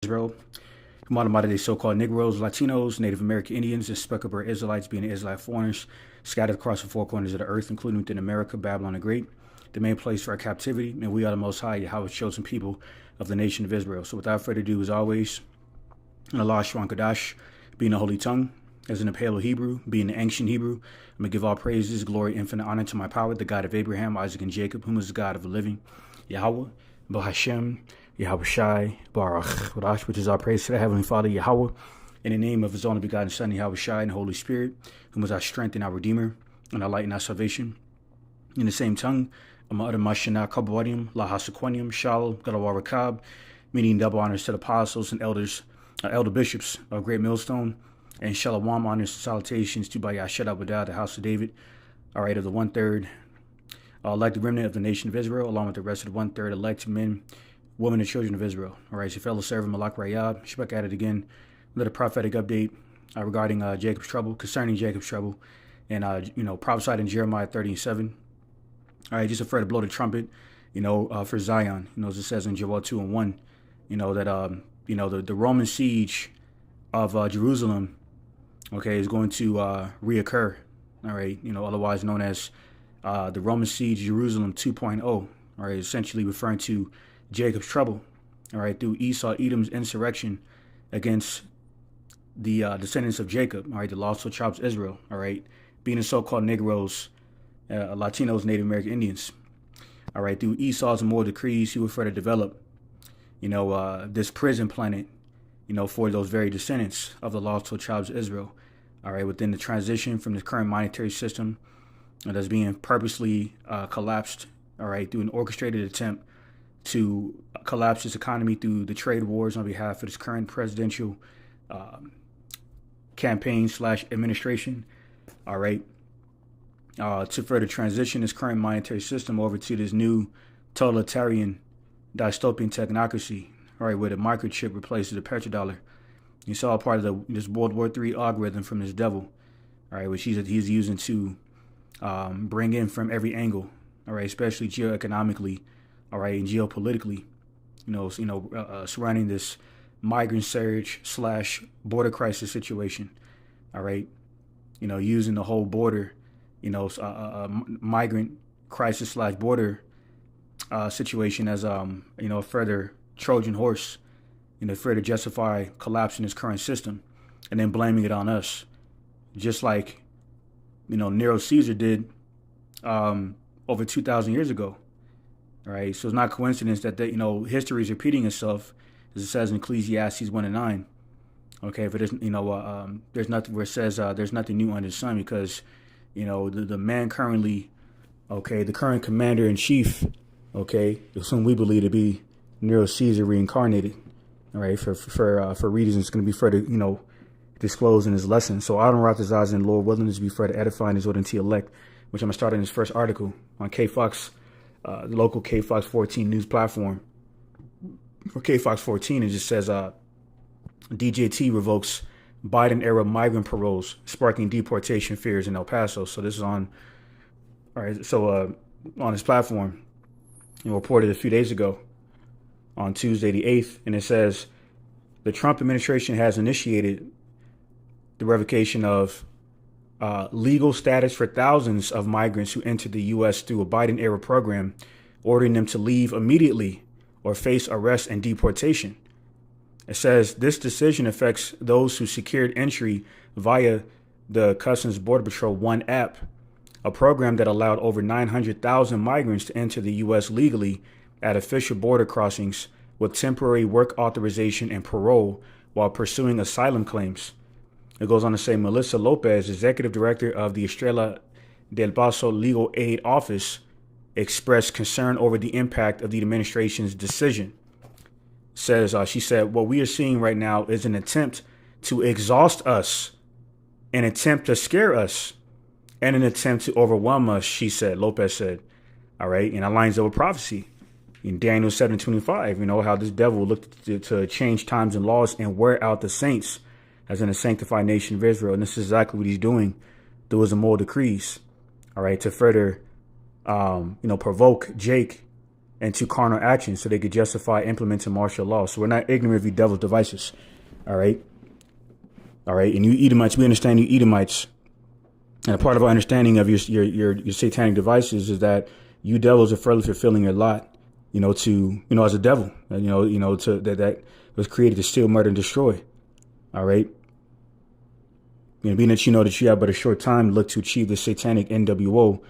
Israel. Modern-day so-called Negroes, Latinos, Native American Indians, and Speckled Israelites being Israelite foreigners scattered across the four corners of the earth, including within America, Babylon the Great, the main place for our captivity, and we are the Most High, Yahweh's chosen people of the nation of Israel. So without further ado, as always, in Allah Shwan Kadash, being the holy tongue, as in the Paleo Hebrew, being the ancient Hebrew, I'm going to give all praises, glory, infinite honor to my power, the God of Abraham, Isaac, and Jacob, whom is the God of the living, Yahweh, Bahashem, Yahweh Shai, Baruch, Wadash, which is our praise to the Heavenly Father, Yahweh, in the name of His only begotten Son, Yahweh Shai, and the Holy Spirit, whom is our strength and our Redeemer, and our light and our salvation. In the same tongue, Amad Mashana Kabwadium, La Hasequanium, Shal, Galawarakab, meaning double honors to the apostles and elder bishops of Great Millstone, and Shalom honors and salutations to Bayashet Abadah, the house of David, all right, of the one-third elected remnant of the nation of Israel, along with the rest of the one-third elected men, women, and children of Israel. All right, your fellow servant Malak Rayab, Shabak at it again, with a prophetic update regarding Jacob's trouble, concerning Jacob's trouble, and, prophesied in Jeremiah 30:7. All right, just afraid to blow the trumpet, for Zion, as it says in Joel 2:1, that, the Roman siege of Jerusalem, okay, is going to reoccur, all right, otherwise known as the Roman siege Jerusalem 2.0, all right, essentially referring to Jacob's trouble, all right, through Esau, Edom's insurrection against the descendants of Jacob, all right, the lost tribes of Israel, all right, being the so-called Negroes, Latinos, Native American Indians, all right, through Esau's immoral decrees, he would further develop, this prison planet, for those very descendants of the lost tribes of Israel, all right, within the transition from the current monetary system that's being purposely collapsed, all right, through an orchestrated attempt to collapse this economy through the trade wars on behalf of this current presidential campaign/administration, all right, to further transition this current monetary system over to this new totalitarian dystopian technocracy, all right, where the microchip replaces the petrodollar. You saw part of this World War III algorithm from this devil, all right, which he's using to bring in from every angle, all right, especially geoeconomically, all right, and geopolitically, surrounding this migrant surge / border crisis situation, all right, using the whole border, migrant crisis / border situation as a further Trojan horse, further justify collapsing this current system, and then blaming it on us, just like Nero Caesar did over 2,000 years ago. All right, so it's not a coincidence that history is repeating itself, as it says in Ecclesiastes 1:9. Okay, but there's nothing where it says there's nothing new under the sun, because the man currently, okay, the current commander in chief, okay, is whom we believe to be Nero Caesar reincarnated. All right, for reasons it's going to be further disclosed in his lesson. So Adam Ratazaz and Lord willing to be further edifying his ordained elect, which I'm gonna start in his first article on KFox, the local KFox 14 news platform. For KFox 14, it just says DJT revokes Biden era migrant paroles, sparking deportation fears in El Paso. So this is on, all right. So on his platform, reported a few days ago on Tuesday the 8th, and it says the Trump administration has initiated the revocation of legal status for thousands of migrants who entered the U.S. through a Biden-era program, ordering them to leave immediately or face arrest and deportation. It says this decision affects those who secured entry via the Customs Border Patrol One app, a program that allowed over 900,000 migrants to enter the U.S. legally at official border crossings with temporary work authorization and parole while pursuing asylum claims. It goes on to say Melissa Lopez, executive director of the Estrella del Paso Legal Aid Office, expressed concern over the impact of the administration's decision. She said, what we are seeing right now is an attempt to exhaust us, an attempt to scare us, and an attempt to overwhelm us, she said, Lopez said. All right, and that lines up with prophecy. In Daniel 7:25, how this devil looked to change times and laws and wear out the saints, as in the sanctified nation of Israel. And this is exactly what he's doing through his immoral decrees, all right, to further, provoke Jake, and to carnal actions so they could justify implementing martial law. So we're not ignorant of you devil's devices. All right. All right. And you Edomites, we understand you Edomites. And a part of our understanding of your satanic devices is that you devils are further fulfilling your lot, as a devil, that was created to steal, murder, and destroy. All right. Being that you know that you have but a short time to look to achieve the satanic NWO.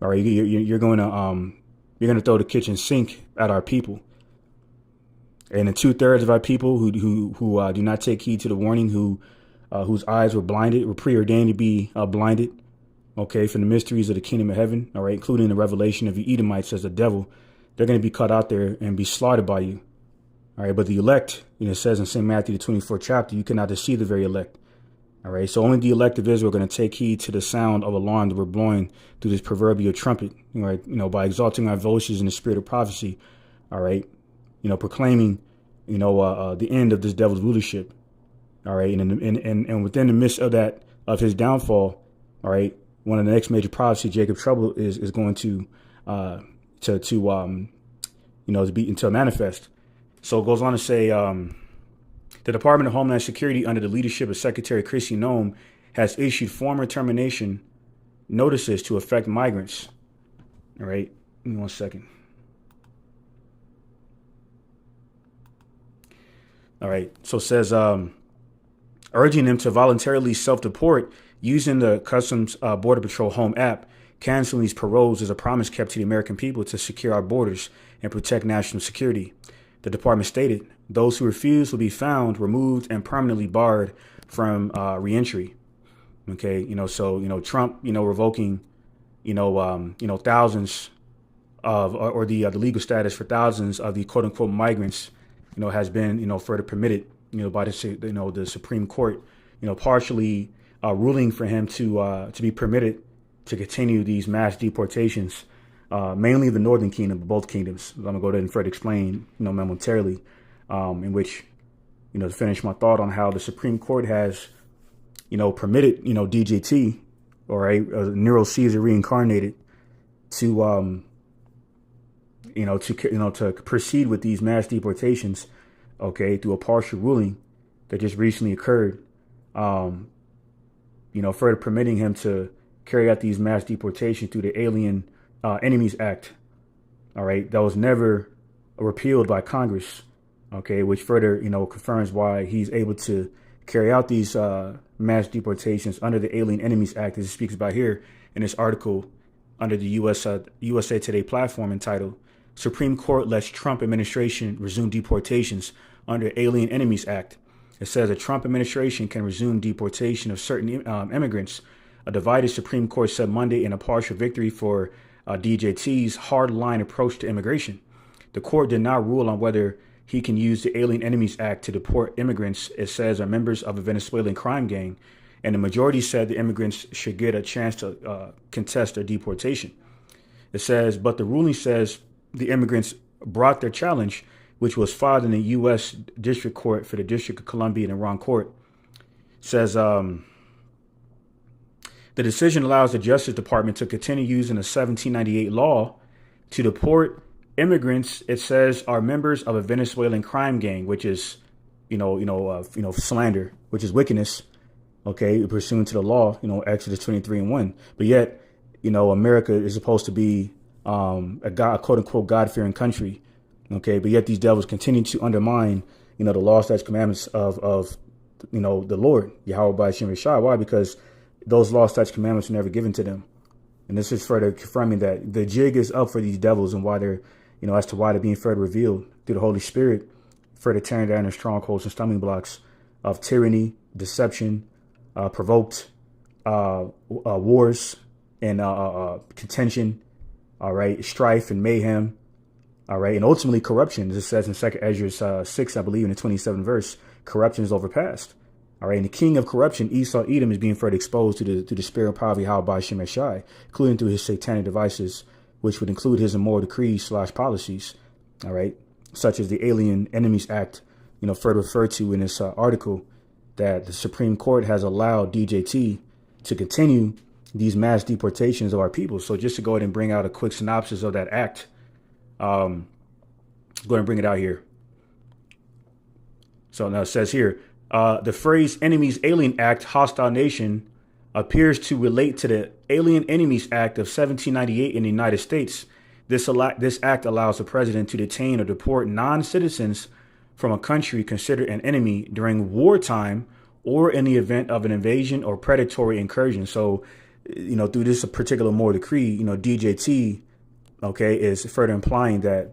All right. You're going to throw the kitchen sink at our people. And the 2/3 of our people who do not take heed to the warning, whose eyes were blinded, were preordained to be blinded, okay, from the mysteries of the kingdom of heaven, all right, including the revelation of the Edomites as the devil, they're going to be cut out there and be slaughtered by you, all right. But the elect, it says in St. Matthew, the 24th chapter, you cannot deceive the very elect, all right. So only the elect of Israel are going to take heed to the sound of alarm that we're blowing through this proverbial trumpet, right, by exalting our voices in the spirit of prophecy, all right, proclaiming, the end of this devil's rulership. All right. And within the midst of that, of his downfall, all right, one of the next major prophecy, Jacob's trouble is going to manifest. So it goes on to say, the Department of Homeland Security under the leadership of Secretary Chrissy Nome has issued formal termination notices to affect migrants. All right. Give me 1 second. All right. So it says, urging them to voluntarily self-deport using the Customs Border Patrol Home app. Canceling these paroles is a promise kept to the American people to secure our borders and protect national security. The department stated those who refuse will be found, removed, and permanently barred from reentry. Okay, so Trump, revoking, thousands of or the legal status for thousands of the quote unquote migrants, has been further permitted. By the Supreme Court, partially ruling for him to be permitted to continue these mass deportations, mainly the Northern Kingdom, but both kingdoms. I'm gonna go ahead and further explain, momentarily, in which, to finish my thought on how the Supreme Court has, permitted, DJT, or Nero Caesar reincarnated, to to proceed with these mass deportations. Okay, through a partial ruling that just recently occurred, further permitting him to carry out these mass deportations through the Alien Enemies Act. All right, that was never repealed by Congress. Okay, which further, confirms why he's able to carry out these mass deportations under the Alien Enemies Act, as he speaks about here in this article under the USA Today platform entitled Supreme Court lets Trump administration resume deportations under Alien Enemies Act. It says the Trump administration can resume deportation of certain immigrants. A divided Supreme Court said Monday in a partial victory for DJT's hard-line approach to immigration. The court did not rule on whether he can use the Alien Enemies Act to deport immigrants it says are members of a Venezuelan crime gang, and the majority said the immigrants should get a chance to contest their deportation. It says, but the ruling says the immigrants brought their challenge, which was filed in the U.S. District Court for the District of Columbia in the wrong court. It says the decision allows the Justice Department to continue using a 1798 law to deport immigrants. It says are members of a Venezuelan crime gang, which is, slander, which is wickedness. Okay, pursuant to the law, Exodus 23:1. But yet, America is supposed to be a quote unquote God-fearing country. Okay, but yet these devils continue to undermine, the law, statutes, commandments of the Lord, Yahweh by Hashem Yeshua. Why? Because those law, statutes, commandments were never given to them. And this is further confirming that the jig is up for these devils and why they're, as to why they're being further revealed through the Holy Spirit, further tearing down their strongholds and stumbling blocks of tyranny, deception, provoked wars and contention, all right, strife and mayhem, all right, and ultimately corruption. As it says in 2 Ezra 6, I believe, in the 27th verse, corruption is overpassed. All right, and the king of corruption, Esau, Edom, is being further exposed to the spirit of poverty, how by Shem Shai, including through his satanic devices, which would include his immoral decrees / policies, all right, such as the Alien Enemies Act, further referred to in this article, that the Supreme Court has allowed DJT to continue these mass deportations of our people. So just to go ahead and bring out a quick synopsis of that act, Go ahead and bring it out here. So now it says here, the phrase Enemies Alien Act, hostile nation, appears to relate to the Alien Enemies Act of 1798 in the United States. This act allows the president to detain or deport non-citizens from a country considered an enemy during wartime or in the event of an invasion or predatory incursion. So, through this particular moral decree, DJT, okay, is further implying that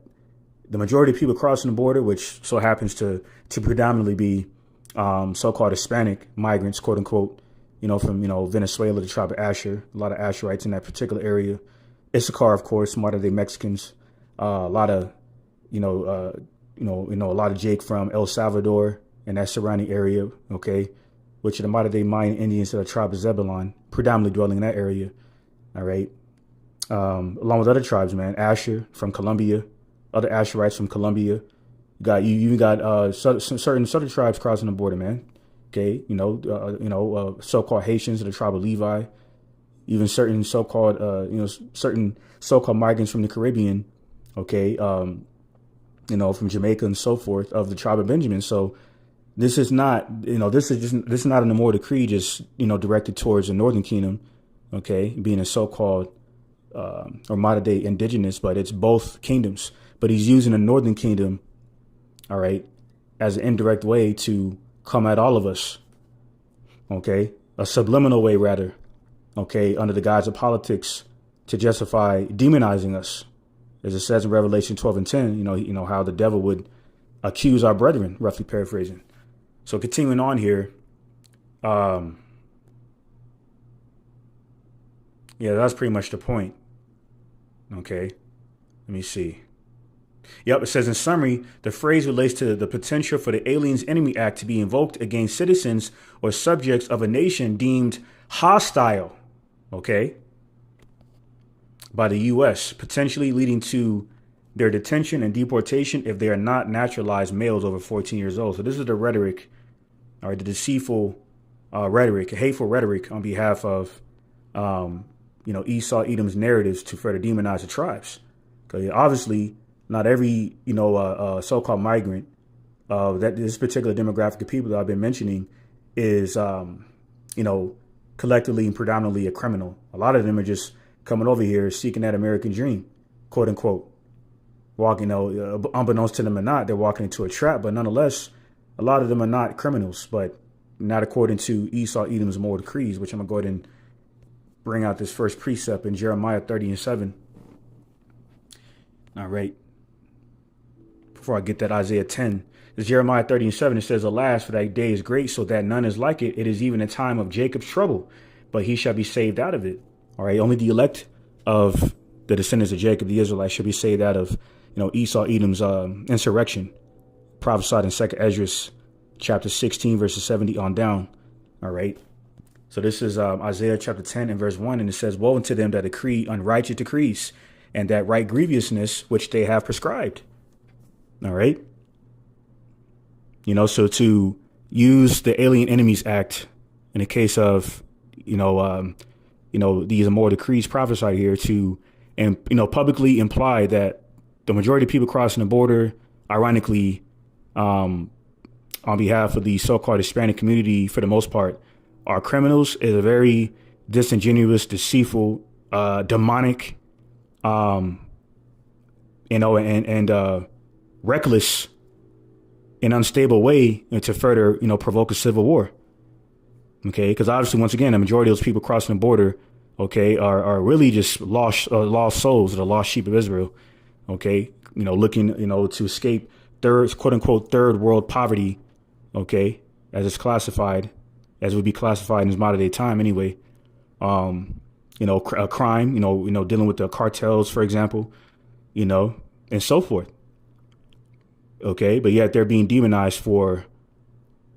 the majority of people crossing the border, which so happens to predominantly be so-called Hispanic migrants, quote unquote, from, Venezuela, the tribe of Asher, a lot of Asherites in that particular area. Issachar, of course, modern day Mexicans, a lot of, a lot of Jake from El Salvador and that surrounding area, okay, which are the modern day Mayan Indians of the tribe of Zebulon, predominantly dwelling in that area, all right, along with other tribes, man, Asher from Colombia, other Asherites from Colombia. You got certain tribes crossing the border, man. Okay, so-called Haitians of the tribe of Levi, even certain so-called migrants from the Caribbean, okay, from Jamaica and so forth, of the tribe of Benjamin. So this is not, this is not an immortal decree just, directed towards the Northern Kingdom, okay, being a so-called or modern day indigenous, but it's both kingdoms. But he's using the Northern Kingdom, all right, as an indirect way to come at all of us, okay, a subliminal way rather, okay, under the guise of politics to justify demonizing us, as it says in Revelation 12 and 10. How the devil would accuse our brethren, roughly paraphrasing. So continuing on here, yeah, that's pretty much the point. Okay, let me see. Yep, it says in summary, the phrase relates to the potential for the Aliens Enemy Act to be invoked against citizens or subjects of a nation deemed hostile, okay, by the U.S., potentially leading to their detention and deportation if they are not naturalized males over 14 years old. So this is the rhetoric, all right, the deceitful rhetoric, hateful rhetoric on behalf of, Esau Edom's narratives to further demonize the tribes. Because obviously, not every, so-called migrant that this particular demographic of people that I've been mentioning is, collectively and predominantly a criminal. A lot of them are just coming over here seeking that American dream, quote unquote. Walking, unbeknownst to them or not, they're walking into a trap. But nonetheless, a lot of them are not criminals, but not according to Esau Edom's moral decrees, which I'm going to go ahead and bring out this first precept in Jeremiah 30 and 7. All right. Before I get that, Isaiah 10. It's Jeremiah 30 and 7. It says, alas, for that day is great, so that none is like it. It is even a time of Jacob's trouble, but he shall be saved out of it. All right. Only the elect of the descendants of Jacob, the Israelites, should be saved out of, Esau Edom's insurrection, prophesied in 2nd Esdras chapter 16, verses 70 on down. All right. So this is Isaiah chapter 10 and verse 1. And it says, woe unto them that decree unrighteous decrees and that right grievousness which they have prescribed. All right. So to use the Alien Enemies Act in the case of, these immoral decrees prophesied here to, and, publicly imply that the majority of people crossing the border, ironically, on behalf of the so-called Hispanic community, for the most part, are criminals, is a very disingenuous, deceitful, demonic, and reckless and unstable way to further, provoke a civil war. Okay, because obviously, once again, the majority of those people crossing the border, okay, are really just lost souls, the lost sheep of Israel. Okay, looking, to escape quote unquote third world poverty. Okay, as it's classified, as would be classified in this modern day time anyway. Crime, dealing with the cartels, for example, and so forth. Okay, but yet they're being demonized for,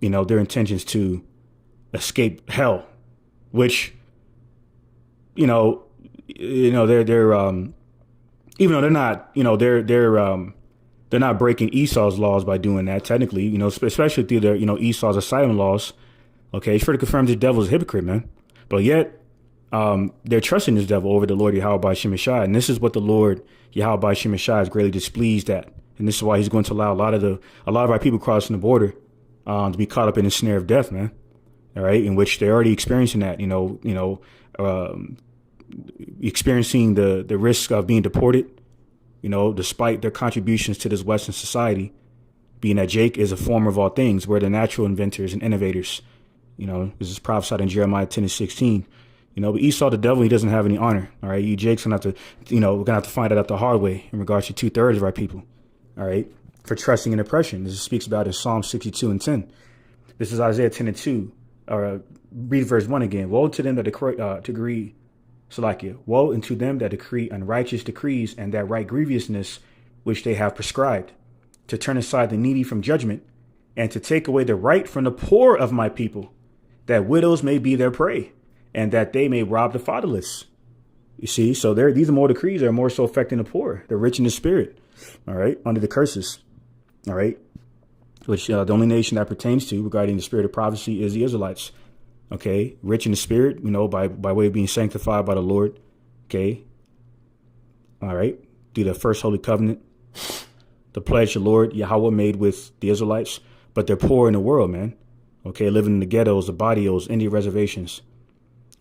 their intentions to escape hell, which, they're even though they're not, they're not breaking Esau's laws by doing that technically, especially through their, Esau's asylum laws. Okay, it's further confirms the devil is a hypocrite, man. But yet, they're trusting this devil over the Lord Yahweh by Shemeshai. And this is what the Lord Yahweh by Shemeshai is greatly displeased at. And this is why he's going to allow a lot of our people crossing the border to be caught up in the snare of death, man. All right, in which they're already experiencing that, experiencing the risk of being deported, despite their contributions to this Western society, being that Jake is a former of all things. We're the natural inventors and innovators. This is prophesied in Jeremiah 10:16. But Esau, the devil, he doesn't have any honor. All right, you Jake's gonna have to, we're gonna have to find it out the hard way in regards to 2/3 of our people. All right, for trusting in oppression. This speaks about in Psalm 62:10. This is Isaiah 10:2. Read verse 1 again. Woe to them that decree, Salakia. Woe unto them that decree unrighteous decrees and that right grievousness which they have prescribed, to turn aside the needy from judgment, and to take away the right from the poor of my people, that widows may be their prey, and that they may rob the fatherless. You see, so these are more decrees that are more so affecting the poor, the rich in the spirit, all right, under the curses, all right, which the only nation that pertains to regarding the spirit of prophecy is the Israelites, okay, rich in the spirit, by way of being sanctified by the Lord, okay, all right, through the first holy covenant, the pledge the Lord Yahweh made with the Israelites, but they're poor in the world, man, okay, living in the ghettos, the barrios, Indian reservations,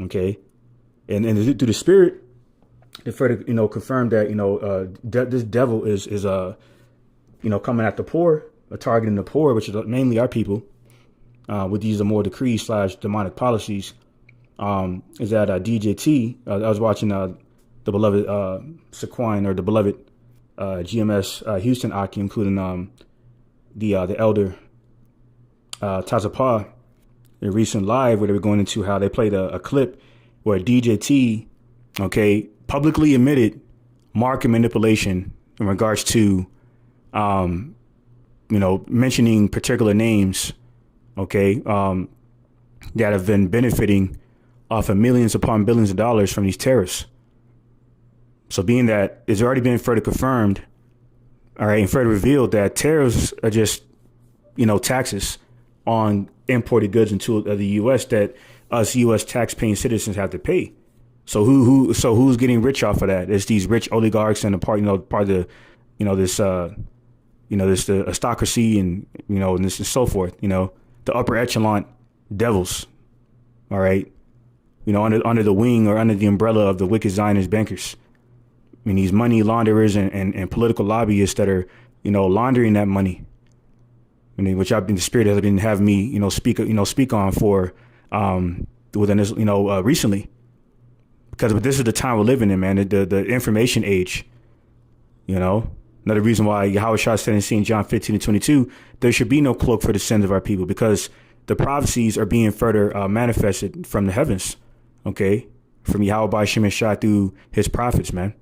okay, and through the spirit, they further, confirm that, this devil is coming at the poor, targeting the poor, which is mainly our people, with these more decrees / demonic policies, is that DJT, I was watching the beloved Sequine, or the beloved GMS Houston Aki, including the elder Tazapa, a recent live where they were going into how they played a clip where DJT, okay, publicly admitted market manipulation in regards to, mentioning particular names, okay, that have been benefiting off of millions upon billions of dollars from these tariffs. So being that it's already been further confirmed, all right, and further revealed that tariffs are just, taxes on imported goods into the U.S. that us U.S. tax-paying citizens have to pay. So who's getting rich off of that? It's these rich oligarchs and the part of the, this the aristocracy and and this and so forth. The upper echelon devils. All right, under the wing or under the umbrella of the wicked Zionist bankers. I mean, these money launderers and political lobbyists that are laundering that money. I mean, which the spirit has been having me speak on for within this recently. Because this is the time we're living in, man, the information age, Another reason why Yahweh Shah said in John 15:22, there should be no cloak for the sins of our people, because the prophecies are being further manifested from the heavens, okay, from Yahweh by Shem Shah through his prophets, man,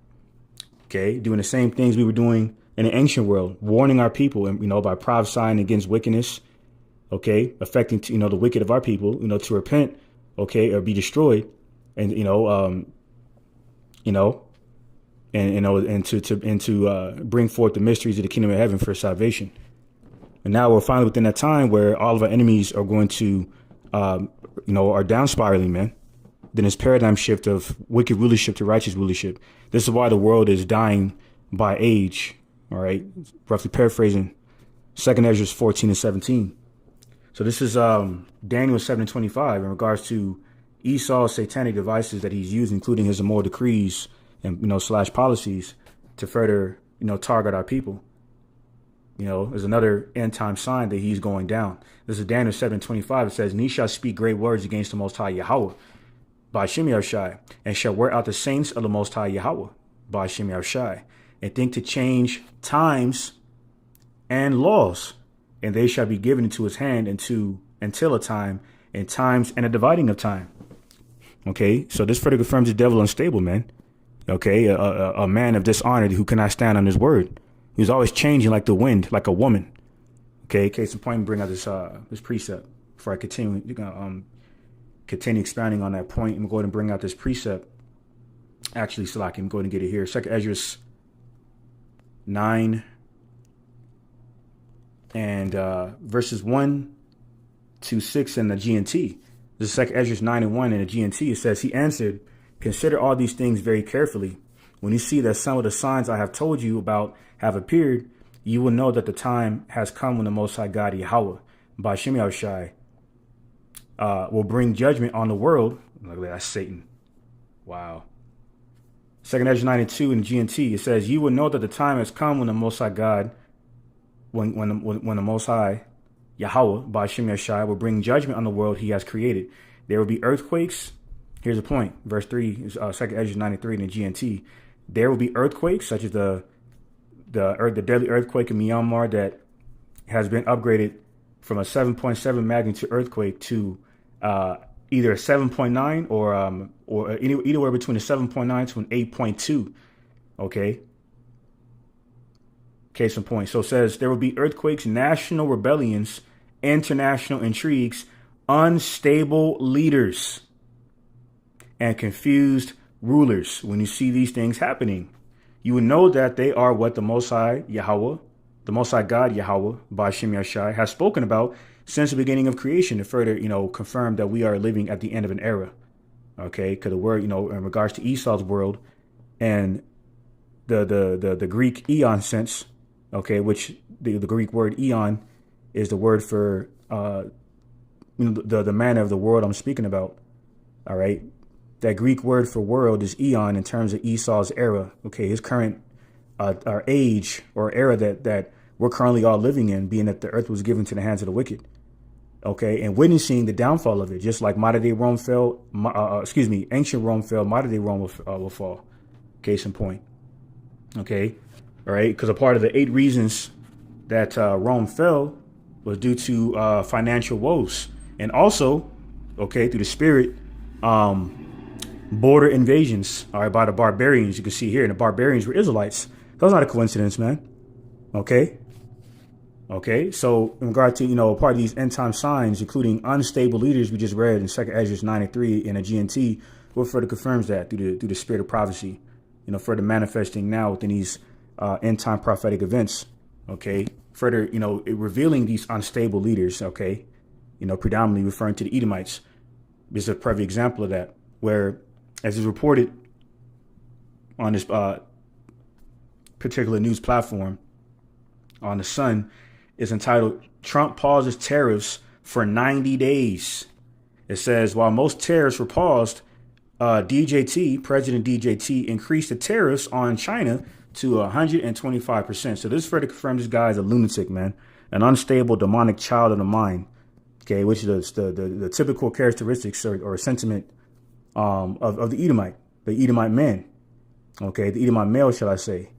okay, doing the same things we were doing in the ancient world, warning our people, and by prophesying against wickedness, okay, affecting the wicked of our people, to repent, okay, or be destroyed. And to bring forth the mysteries of the kingdom of heaven for salvation. And now we're finally within that time where all of our enemies are going to, are down spiraling, man. Then this paradigm shift of wicked rulership to righteous rulership. This is why the world is dying by age. All right, roughly paraphrasing 2 Ezra 14:17. So this is Daniel 7:25 in regards to Esau's satanic devices that he's used, including his immoral decrees and, / policies to further, target our people. There's another end time sign that he's going down. This is Daniel 7:25. It says, "And he shall speak great words against the Most High Yahweh by Shem Shai, and shall wear out the saints of the Most High Yahweh by Shem Shai, and think to change times and laws, and they shall be given into his hand until a time, and times and a dividing of time." Okay, so this further confirms the devil unstable, man. Okay, a man of dishonor who cannot stand on his word. He's always changing like the wind, like a woman. Okay, case in point, bring out this precept before I continue. Continue expounding on that point. I'm going to bring out this precept. Actually, Salaki, I'm going to get it here. 2 Ezra 9 and verses 1 to 6 in the GNT. This is 2 Ezra 9:1 in the GNT. It says, "He answered, consider all these things very carefully. When you see that some of the signs I have told you about have appeared, you will know that the time has come when the Most High God Yahweh, by Shem Yahushai, will bring judgment on the world. Look at that, that's Satan. Wow. 2nd Ezra 92 in GNT, it says, you will know that the time has come when the Most High God, when the Most High Yahweh, by Shem Yahushai, will bring judgment on the world he has created. There will be earthquakes. Here's the point. Verse 3, 2nd Ezra 93 in the GNT. There will be earthquakes, such as the deadly earthquake in Myanmar that has been upgraded from a 7.7 magnitude earthquake to either a 7.9 or anywhere between a 7.9 to an 8.2. Okay. Case in point. So it says there will be earthquakes, national rebellions, international intrigues, unstable leaders, and confused rulers. When you see these things happening, you will know that they are what the Most High Yahweh, the Most High God Yahweh, by Shem Yahushai, has spoken about since the beginning of creation to further, confirm that we are living at the end of an era. Okay, because the word, in regards to Esau's world and the Greek eon sense, okay, which the Greek word eon is the word for the manner of the world I'm speaking about. All right. That Greek word for world is eon in terms of Esau's era. Okay, his current our age or era that we're currently all living in, being that the earth was given to the hands of the wicked. Okay, and witnessing the downfall of it, just like modern day Rome fell, ancient Rome fell, modern day Rome will fall. Case in point. Okay, all right, because a part of the 8 reasons that Rome fell was due to financial woes, and also, okay, through the spirit, border invasions, all right, by the barbarians. You can see here, and the barbarians were Israelites. That's not a coincidence, man. Okay. Okay. So in regard to, part of these end time signs, including unstable leaders, we just read in 2nd Ezra 93 in a GNT, what further confirms that through the spirit of prophecy, further manifesting now within these end time prophetic events. Okay. Further, revealing these unstable leaders. Okay. Predominantly referring to the Edomites. This is a perfect example of that, where, as is reported on this particular news platform on the Sun, is entitled Trump pauses tariffs for 90 days. It says, while most tariffs were paused, President DJT increased the tariffs on China to 125%. So this further confirms this guy is a lunatic, man, an unstable demonic child of the mind. Okay, which is the typical characteristics or sentiment of the Edomite man. Okay, the Edomite male, shall I say,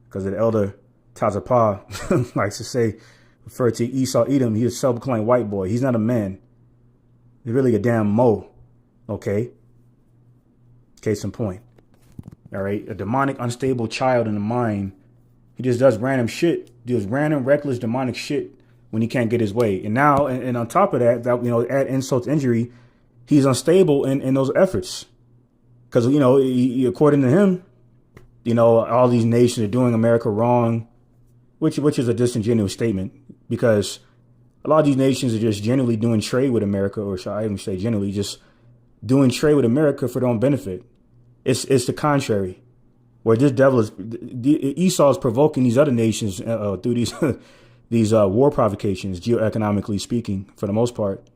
because the elder Tazapah likes to say, refer to Esau Edom, he's a self-proclaimed white boy. He's not a man. He's really a damn mo. Okay. Case in point. All right. A demonic, unstable child in the mind. He just does random shit, does random, reckless, demonic shit when he can't get his way. And now, and on top of that, add insult to injury, he's unstable in those efforts. Because, according to him, all these nations are doing America wrong, which is a disingenuous statement, because a lot of these nations are just generally doing trade with America, or shall I even say generally just doing trade with America for their own benefit. It's the contrary, where this devil Esau is provoking these other nations through these war provocations, geoeconomically speaking, for the most part.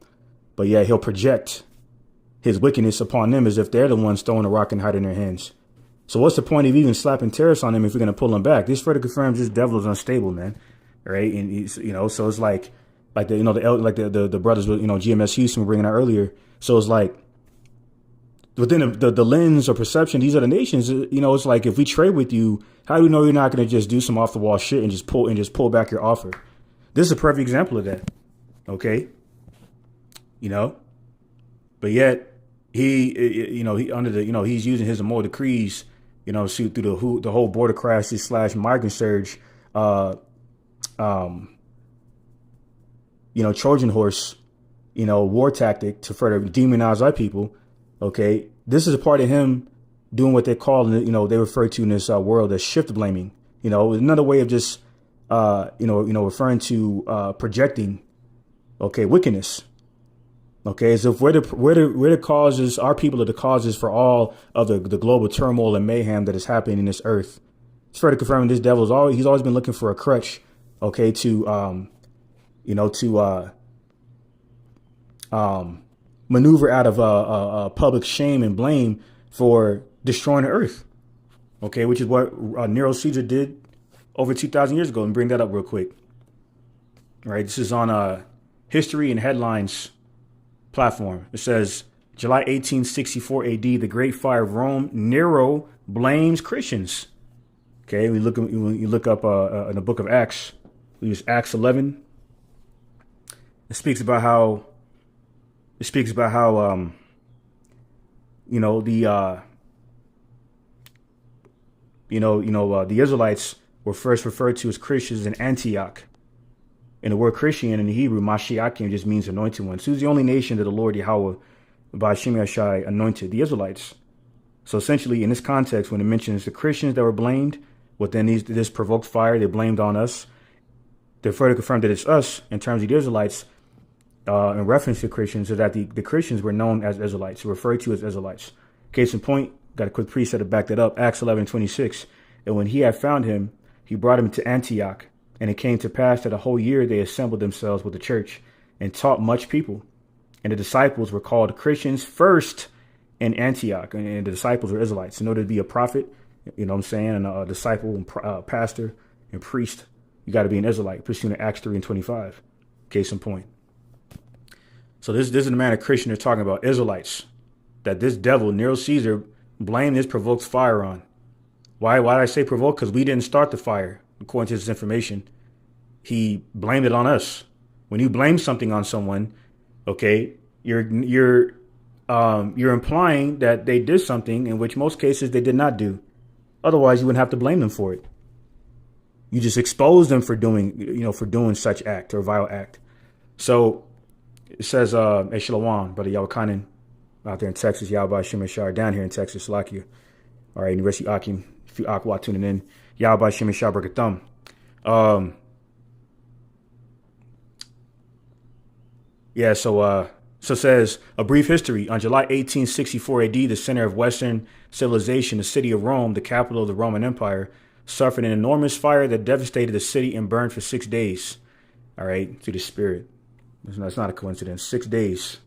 But yeah, he'll project his wickedness upon them as if they're the ones throwing a rock and hiding their hands. So what's the point of even slapping tariffs on him if we're going to pull him back? This further confirms this devil is unstable, man. Right. And he's, so it's like the brothers with, GMS Houston were bringing out earlier. So it's like within the lens or perception, these other nations, it's like, if we trade with you, how do we know you're not going to just do some off the wall shit and just pull back your offer? This is a perfect example of that. Okay. But yet he under the, he's using his immoral decrees, shoot through the whole border crisis / migrant surge, Trojan horse, war tactic to further demonize our people. Okay. This is a part of him doing what they call, they refer to in this world as shift blaming, another way of just, referring to projecting, wickedness. Okay, as if we're the causes, our people are the causes for all of the global turmoil and mayhem that is happening in this earth. It's further confirming this devil he's always been looking for a crutch okay, to maneuver out of public shame and blame for destroying the earth. Okay, which is what Nero Caesar did over 2,000 years ago. Let me bring that up real quick. All right, this is on History and Headlines platform. It says July 1864 AD, the Great Fire of Rome. Nero blames Christians. Okay, you look up in the book of Acts. We use Acts 11. It speaks about how the Israelites were first referred to as Christians in Antioch. And the word Christian in the Hebrew, Mashiachim, just means anointed one. So it was the only nation that the Lord Yahweh, by Shem Yashai, anointed, the Israelites. So essentially, in this context, when it mentions the Christians that were blamed, within this provoked fire, they blamed on us. To further confirm that it's us, in terms of the Israelites, in reference to Christians, is that the Christians were known as Israelites, referred to as Israelites. Case in point, got a quick precept to back that up, Acts 11:26. And when he had found him, he brought him to Antioch. And it came to pass that a whole year they assembled themselves with the church and taught much people. And the disciples were called Christians first in Antioch. And the disciples were Israelites. In order to be a prophet, you know what I'm saying, and a disciple and pastor and priest, you got to be an Israelite, pursuing Acts 3:25. Case in point. So this is the man of Christian they're talking about, Israelites, that this devil, Nero Caesar, blamed this provoked fire on. Why did I say provoke? Because we didn't start the fire. According to this information, he blamed it on us. When you blame something on someone, okay, you're implying that they did something in which most cases they did not do. Otherwise, you wouldn't have to blame them for it. You just expose them for doing such act or vile act. So it says, Shalom, Brother Yawakanan out there in Texas, Yahweh Shem Yashar down here in Texas, Salakia. All right, and the rest of you Akim, if you Akwa tuning in, Yahweh Shem Yashar Brakathum. So says a brief history. On July 1864 AD, the center of Western civilization, the city of Rome, the capital of the Roman Empire, suffered an enormous fire that devastated the city and burned for 6 days. All right, through the spirit. That's not a coincidence. 6 days.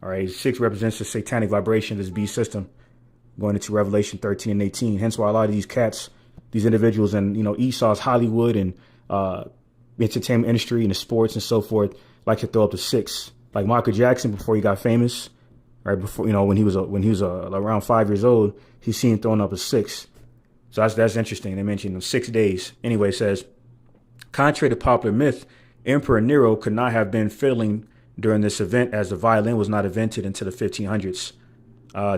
All right, 6 represents the satanic vibration of this beast system, going into Revelation 13 and 18. Hence why a lot of these cats, these individuals, and Esau's Hollywood and entertainment industry and the sports and so forth, like to throw up the 6. Like Michael Jackson before he got famous, right before when he was around 5 years old, he's seen throwing up a 6. So that's interesting. They mentioned them 6 days. Anyway, it says, contrary to popular myth, Emperor Nero could not have been fiddling during this event, as the violin was not invented until the 1500s.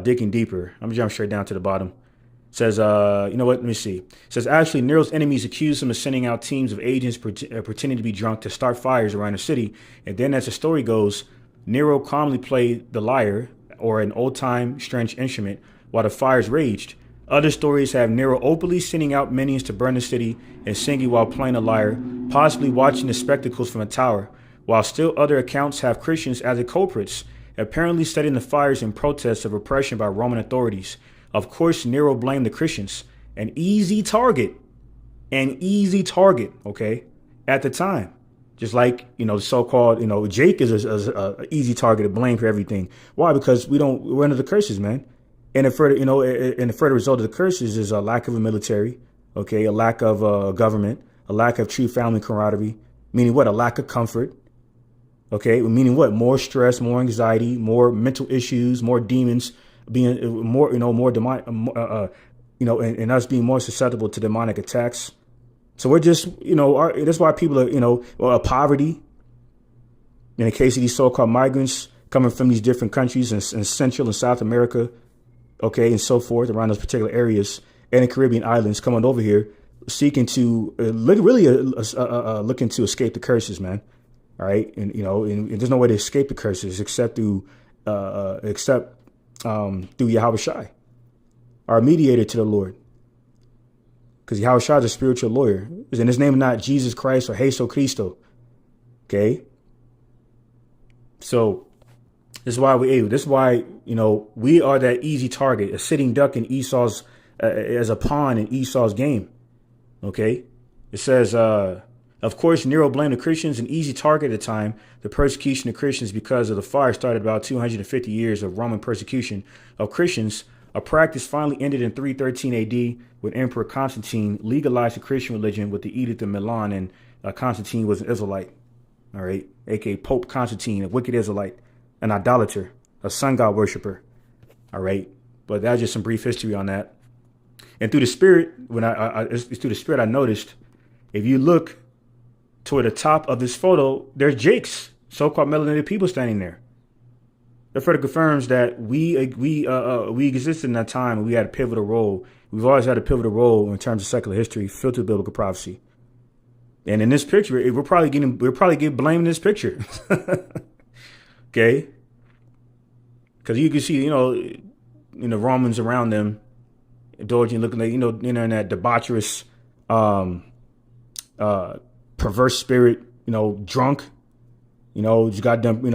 Digging deeper, I'm gonna jump straight down to the bottom. It says, you know what? Let me see. It says, actually, Nero's enemies accused him of sending out teams of agents pretending to be drunk to start fires around the city. And then, as the story goes, Nero calmly played the lyre, or an old-time strange instrument, while the fires raged. Other stories have Nero openly sending out minions to burn the city and singing while playing a lyre, possibly watching the spectacles from a tower, while still other accounts have Christians as the culprits, apparently setting the fires in protest of oppression by Roman authorities. Of course, Nero blamed the Christians, an easy target, okay, at the time. Just like, the so-called, Jake is a easy target to blame for everything. Why? Because we're under the curses, man. And the further result of the curses is a lack of a military, okay, a lack of government, a lack of true family camaraderie, meaning what? A lack of comfort, okay, meaning what? More stress, more anxiety, more mental issues, more demons, being more, more demonic, and us being more susceptible to demonic attacks. So we're just, that's why people are, poverty. In the case of these so-called migrants coming from these different countries in Central and South America, okay, and so forth, around those particular areas, and the Caribbean islands, coming over here, seeking to looking to escape the curses, man. All right, and there's no way to escape the curses except through Yahweh Shai, our mediator to the Lord. Because Yahweh Shai is a spiritual lawyer. And his name is not Jesus Christ or Jesus Cristo. Okay? So this is why we are that easy target, a sitting duck in as a pawn in Esau's game. Okay? It says, Of course, Nero blamed the Christians, an easy target at the time. The persecution of Christians because of the fire started about 250 years of Roman persecution of Christians. A practice finally ended in 313 AD when Emperor Constantine legalized the Christian religion with the Edict of Milan, and Constantine was an Israelite, all right, aka Pope Constantine, a wicked Israelite, an idolater, a sun god worshiper, all right. But that's just some brief history on that. And through the spirit, it's through the spirit I noticed, if you look toward the top of this photo, there's Jake's so-called melanated people standing there. That further confirms that we existed in that time and we had a pivotal role. We've always had a pivotal role in terms of secular history, filtered biblical prophecy. And in this picture, we're probably getting blamed in this picture. Okay, because you can see, Romans around them, indulging, looking like, in that debaucherous, perverse spirit, drunk. You got them, in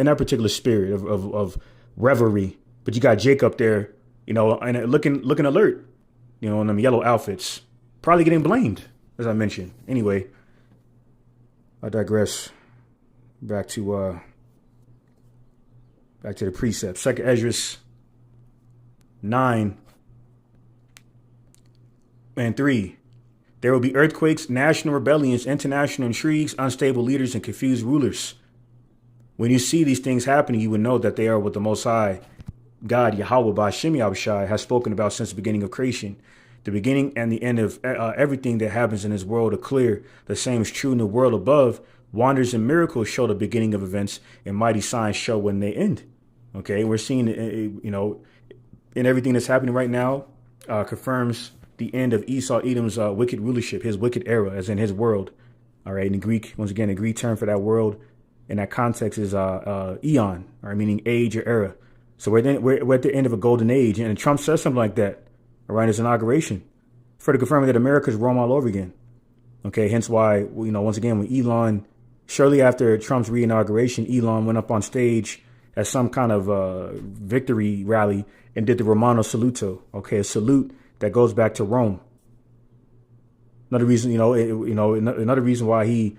that particular spirit of revelry. But you got Jake up there, and looking alert, in them yellow outfits, probably getting blamed, as I mentioned. Anyway, I digress. Back to the precepts. 2 Esdras 9 and 3. There will be earthquakes, national rebellions, international intrigues, unstable leaders, and confused rulers. When you see these things happening, you will know that they are what the Most High God, Yahweh, Ba'ashem Yahushai, has spoken about since the beginning of creation. The beginning and the end of everything that happens in this world are clear. The same is true in the world above. Wonders and miracles show the beginning of events, and mighty signs show when they end. Okay, we're seeing, in everything that's happening right now, confirms the end of Esau Edom's wicked rulership, his wicked era, as in his world. All right, in the Greek, once again, the Greek term for that world in that context is eon, all right, meaning age or era. So we're at the end of a golden age, and Trump says something like that, all right, in his inauguration, further confirming that America's Rome all over again. Okay, hence why, once again, when Elon, shortly after Trump's re-inauguration, Elon went up on stage at some kind of victory rally and did the Romano Saluto, okay, a salute that goes back to Rome. Another reason, another reason why he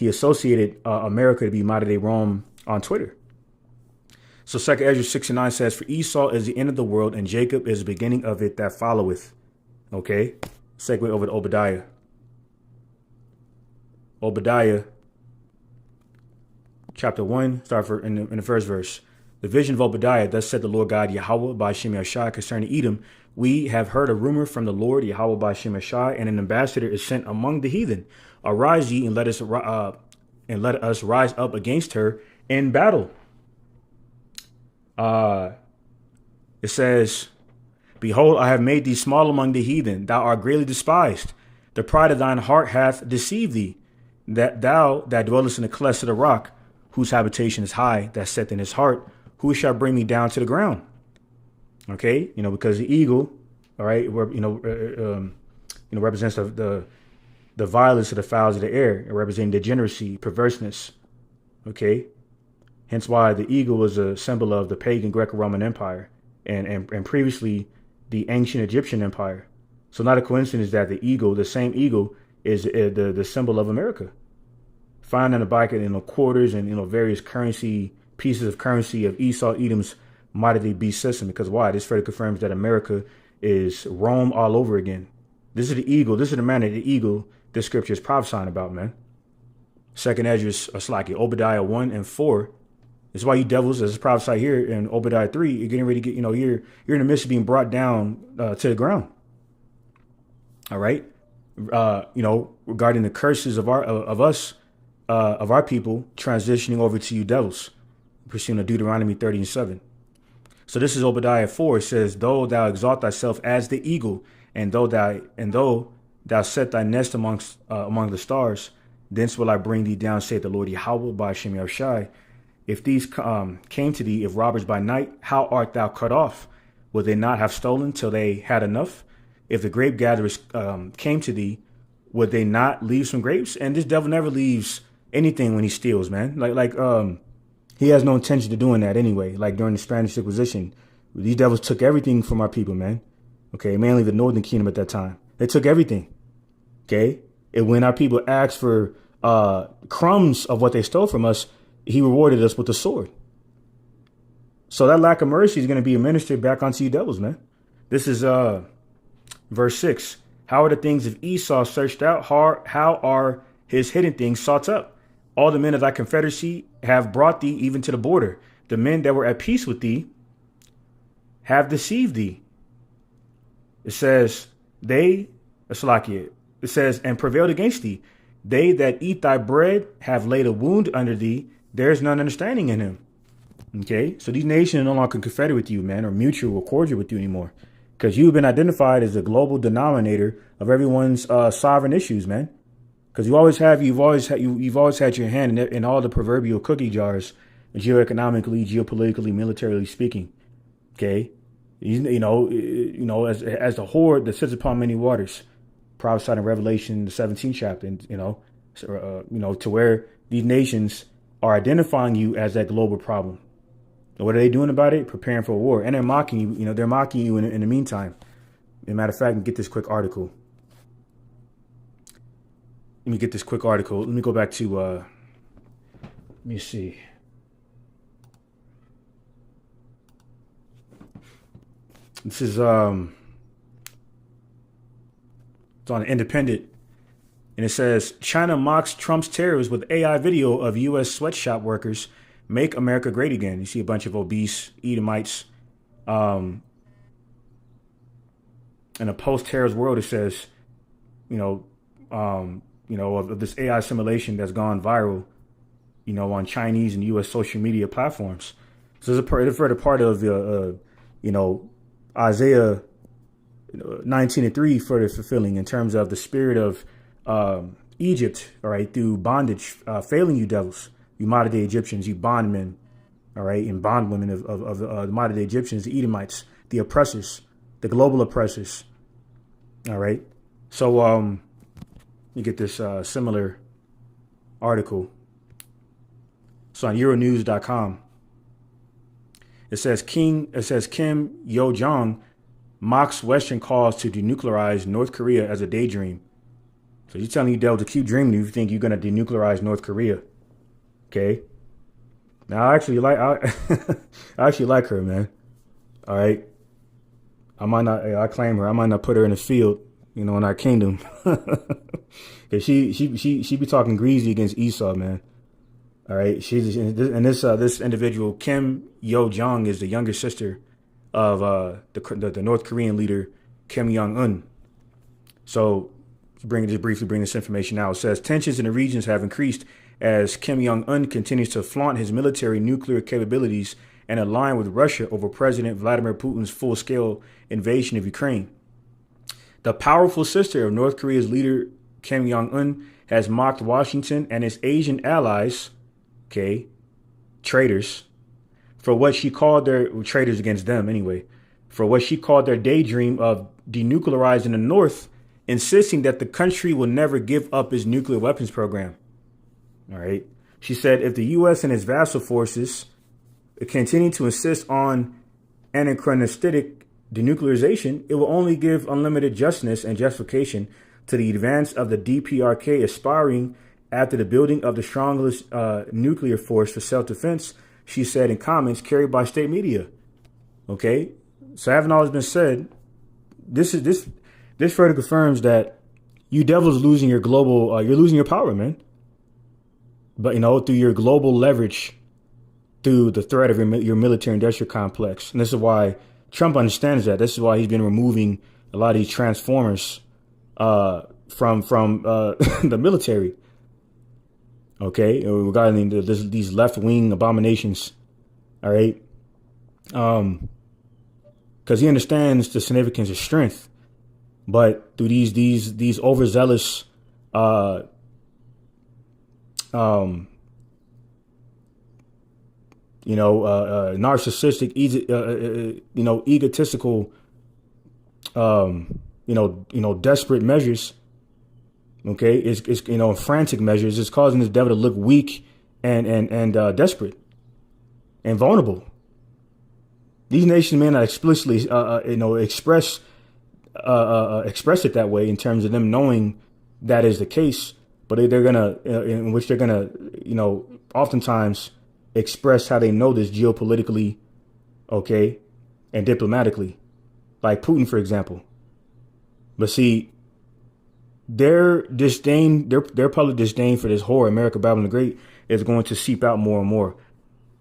associated America to be Mater Dei Rome on Twitter. So 2 Esdras 6 and 9 says, for Esau is the end of the world, and Jacob is the beginning of it that followeth. Okay, segue over to Obadiah. Obadiah, chapter 1, start in the first verse. The vision of Obadiah, thus said the Lord God, Yahweh, Ba'ashem Yahushai, concerning Edom. We have heard a rumor from the Lord, Yahweh, Ba'ashem Yahushai, and an ambassador is sent among the heathen. Arise ye, and let us rise up against her in battle. It says, behold, I have made thee small among the heathen. Thou art greatly despised. The pride of thine heart hath deceived thee, that thou that dwellest in the clefts of the rock, whose habitation is high, that saith in his heart, who shall bring me down to the ground? Okay, because the eagle, all right, represents the violence of the fowls of the air. It represents degeneracy, perverseness. Okay, hence why the eagle was a symbol of the pagan Greco-Roman Empire and previously the ancient Egyptian Empire. So not a coincidence that the eagle, the same eagle, is the symbol of America. Found in the back of quarters and various pieces of currency of Esau Edom's Mater Dei beast system. Because why? This further confirms that America is Rome all over again. This is the eagle. This is the man of the eagle this scripture is prophesying about, man. 2 Esdras, Obadiah 1 and 4. This is why you devils, as it's prophesied here in Obadiah 3, you're getting ready to get, you're in the midst of being brought down to the ground. All right. Regarding the curses of our people transitioning over to you devils, pursuing of Deuteronomy 30 and 7. So this is Obadiah 4. It says, though thou exalt thyself as the eagle, and though thou set thy nest among the stars, thence will I bring thee down, saith the Lord Yahweh, Ba'ashem Yahushai. If these came to thee, if robbers by night, how art thou cut off? Would they not have stolen till they had enough? If the grape gatherers came to thee, would they not leave some grapes? And this devil never leaves anything when he steals, man. He has no intention of doing that anyway. Like during the Spanish Inquisition, these devils took everything from our people, man. Okay, mainly the Northern Kingdom at that time. They took everything. Okay, And when our people asked for crumbs of what they stole from us, he rewarded us with the sword. So that lack of mercy is going to be administered back onto you devils, man. This is verse 6. How are the things of Esau searched out? How are his hidden things sought up? All the men of thy confederacy have brought thee even to the border. The men that were at peace with thee have deceived thee. It says, it says, and prevailed against thee. They that eat thy bread have laid a wound under thee. There is none understanding in him. Okay, so these nations are no longer confederate with you, man, or mutual or cordial with you anymore, because you've been identified as the global denominator of everyone's sovereign issues, man. Because you've always had your hand in all the proverbial cookie jars, geoeconomically, geopolitically, militarily speaking. Okay, you know, as the horde that sits upon many waters, prophesied in Revelation, the 17th chapter, and to where these nations are identifying you as that global problem. And what are they doing about it? Preparing for a war, and they're mocking you. You know, they're mocking you in the meantime. As a matter of fact, get this quick article. Let me get this quick article. Let me go back to. Let me see. This is it's on Independent, and it says China mocks Trump's tariffs with AI video of U.S. sweatshop workers make America great again. You see a bunch of obese Edomites. In a post-terrorist world, it says, of this AI simulation that's gone viral, on Chinese and U.S. social media platforms. So it's a further part of the, Isaiah 19:3 further fulfilling in terms of the spirit of Egypt, all right, through bondage, failing you devils, you modern day Egyptians, you bondmen, all right, and bondwomen of the modern day Egyptians, the Edomites, the oppressors, the global oppressors, all right. So you get this similar article. So on Euronews.com, it says Kim Yo Jong mocks Western calls to denuclearize North Korea as a daydream. So you're telling you devil to keep dreaming if you think you're gonna denuclearize North Korea. Okay. Now I actually like her, man. All right. I claim her. I might not put her in the field, in our kingdom. Cause she be talking greasy against Esau, man. All right. This individual, Kim Yo Jong, is the younger sister of the North Korean leader Kim Jong-un. So briefly bring this information out. It says tensions in the regions have increased as Kim Jong-un continues to flaunt his military nuclear capabilities and align with Russia over President Vladimir Putin's full-scale invasion of Ukraine. The powerful sister of North Korea's leader Kim Jong-un has mocked Washington and its Asian allies, traitors, for what she called traitors against them anyway, for what she called their daydream of denuclearizing the North, insisting that the country will never give up its nuclear weapons program. All right. She said if the U.S. and its vassal forces continue to insist on anachronistic denuclearization, it will only give unlimited justness and justification to the advance of the DPRK aspiring after the building of the strongest nuclear force for self-defense, she said in comments carried by state media. Okay. So having all this been said, this further confirms that you devils losing your global, you're losing your power, man. But, through your global leverage, through the threat of your military industrial complex. And this is why Trump understands that. This is why he's been removing a lot of these transformers from the military. Okay, regarding these left wing abominations. All right, because he understands the significance of strength, but through these overzealous narcissistic, egotistical, desperate measures. Okay, it's frantic measures. It's causing this devil to look weak and desperate and vulnerable. These nations may not explicitly, express it that way in terms of them knowing that is the case, but they're gonna, in which they're gonna, oftentimes express how they know this geopolitically, okay, and diplomatically, like Putin, for example. But see, their public disdain for this whore, America Babylon the Great, is going to seep out more and more,